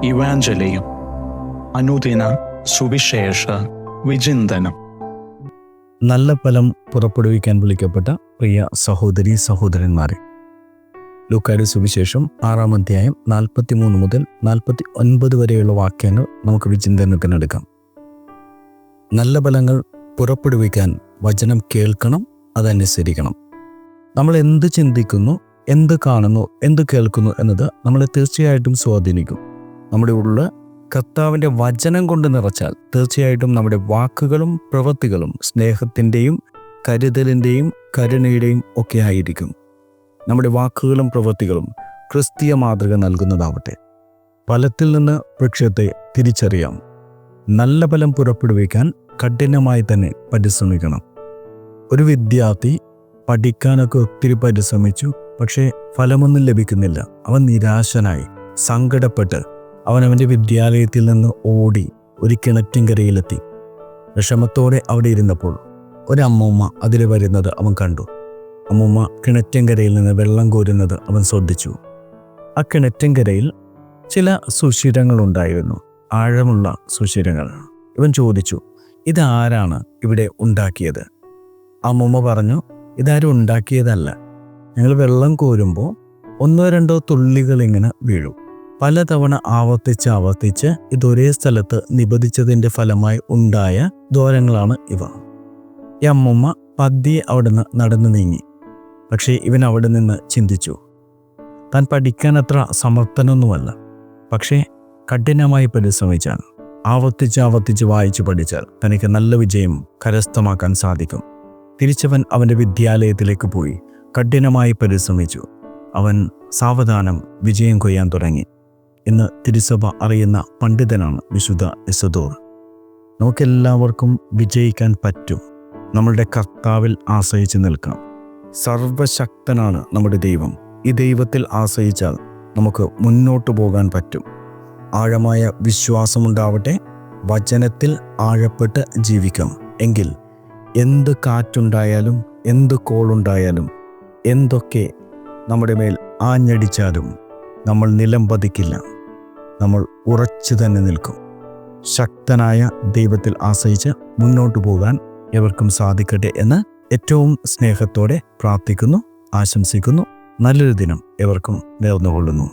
ഇവാഞ്ചലിയും അനുദിന സുവിശേഷ വിചിന്തനം. നല്ല ഫലം പുറപ്പെടുവിക്കാൻ വിളിക്കപ്പെട്ട പ്രിയ സഹോദരീ സഹോദരന്മാരെ, ലൂക്കായുടെ സുവിശേഷം 6-ാം അധ്യായം 43 മുതൽ 49 വരെയുള്ള വാക്യങ്ങൾ നമുക്ക് വിചിന്തനത്തിനെടുക്കാം. നല്ല ഫലങ്ങൾ പുറപ്പെടുവിക്കാൻ വചനം കേൾക്കണം, അതനുസരിക്കണം. നമ്മൾ എന്ത് ചിന്തിക്കുന്നു, എന്ത് കാണുന്നു, എന്ത് കേൾക്കുന്നു എന്നത് നമ്മളെ തീർച്ചയായിട്ടും സ്വാധീനിക്കും. നമ്മുടെ ഉള്ളിൽ കർത്താവിൻ്റെ വചനം കൊണ്ട് നിറച്ചാൽ തീർച്ചയായിട്ടും നമ്മുടെ വാക്കുകളും പ്രവൃത്തികളും സ്നേഹത്തിൻ്റെയും കരുതലിൻ്റെയും കരുണയുടെയും ഒക്കെ ആയിരിക്കും. നമ്മുടെ വാക്കുകളും പ്രവൃത്തികളും ക്രിസ്തീയ മാതൃക നൽകുന്നതാവട്ടെ. ഫലത്തിൽ നിന്ന് വൃക്ഷത്തെ തിരിച്ചറിയാം. നല്ല ഫലം പുറപ്പെടുവിക്കാൻ കഠിനമായി തന്നെ പരിശ്രമിക്കണം. ഒരു വിദ്യാർത്ഥി പഠിക്കാനൊക്കെ ഒത്തിരി പരിശ്രമിച്ചു, പക്ഷേ ഫലമൊന്നും ലഭിക്കുന്നില്ല. അവൻ നിരാശനായി സങ്കടപ്പെട്ട് അവനവൻ്റെ വിദ്യാലയത്തിൽ നിന്ന് ഓടി ഒരു കിണറ്റിൻകരയിലെത്തി. വിഷമത്തോടെ അവിടെ ഇരുന്നപ്പോൾ ഒരമ്മൂമ്മ അതിൽ വരുന്നത് അവൻ കണ്ടു. അമ്മൂമ്മ കിണറ്റിൻകരയിൽ നിന്ന് വെള്ളം കോരുന്നത് അവൻ ശ്രദ്ധിച്ചു. ആ കിണറ്റിൻകരയിൽ ചില സുഷിരങ്ങളുണ്ടായിരുന്നു, ആഴമുള്ള സുഷിരങ്ങൾ. ഇവൻ ചോദിച്ചു, ഇതാരാണ് ഇവിടെ ഉണ്ടാക്കിയത്? അമ്മൂമ്മ പറഞ്ഞു, ഇതാരും ഉണ്ടാക്കിയതല്ല. ഞങ്ങൾ വെള്ളം കോരുമ്പോൾ 1-2 തുള്ളികൾ ഇങ്ങനെ വീഴും. പലതവണ ആവർത്തിച്ച് ഇതൊരേ സ്ഥലത്ത് നിബന്ധിച്ചതിൻ്റെ ഫലമായി ഉണ്ടായ ദ്വാരങ്ങളാണ് ഇവ. ഈ അമ്മൂമ്മ പതിയെ അവിടുന്ന് നടന്നു നീങ്ങി. പക്ഷേ ഇവൻ അവിടെ നിന്ന് ചിന്തിച്ചു, താൻ പഠിക്കാൻ അത്ര സമർത്ഥനൊന്നുമല്ല. പക്ഷേ കഠിനമായി പരിശ്രമിച്ചാൽ, ആവർത്തിച്ച് വായിച്ചു പഠിച്ചാൽ തനിക്ക് നല്ല വിജയം കരസ്ഥമാക്കാൻ സാധിക്കും. തിരിച്ചവൻ അവൻ്റെ വിദ്യാലയത്തിലേക്ക് പോയി കഠിനമായി പരിശ്രമിച്ചു. അവൻ സാവധാനം വിജയം കൊയ്യാൻ തുടങ്ങി. ഇന്ന് തിരുസഭ അറിയുന്ന പണ്ഡിതനാണ് വിശുദ്ധ ഇസദോർ. നമുക്കെല്ലാവർക്കും വിജയിക്കാൻ പറ്റും. നമ്മളുടെ കർത്താവിൽ ആശ്രയിച്ച് നിൽക്കാം. സർവശക്തനാണ് നമ്മുടെ ദൈവം. ഈ ദൈവത്തിൽ ആശ്രയിച്ചാൽ നമുക്ക് മുന്നോട്ട് പോകാൻ പറ്റും. ആഴമായ വിശ്വാസമുണ്ടാവട്ടെ. വചനത്തിൽ ആഴപ്പെട്ട് ജീവിക്കാം. എങ്കിൽ എന്ത് കാറ്റുണ്ടായാലും, എന്ത് കോളുണ്ടായാലും, എന്തൊക്കെ നമ്മുടെ മേൽ ആഞ്ഞടിച്ചാലും നമ്മൾ നിലം പതിക്കില്ല. നമ്മൾ ഉറച്ചു തന്നെ നിൽക്കും. ശക്തനായ ദൈവത്തിൽ ആശ്രയിച്ച് മുന്നോട്ട് പോകാൻ എവർക്കും സാധിക്കട്ടെ എന്ന് ഏറ്റവും സ്നേഹത്തോടെ പ്രാർത്ഥിക്കുന്നു, ആശംസിക്കുന്നു. നല്ലൊരു ദിനം എവർക്കും നേർന്നുകൊള്ളുന്നു.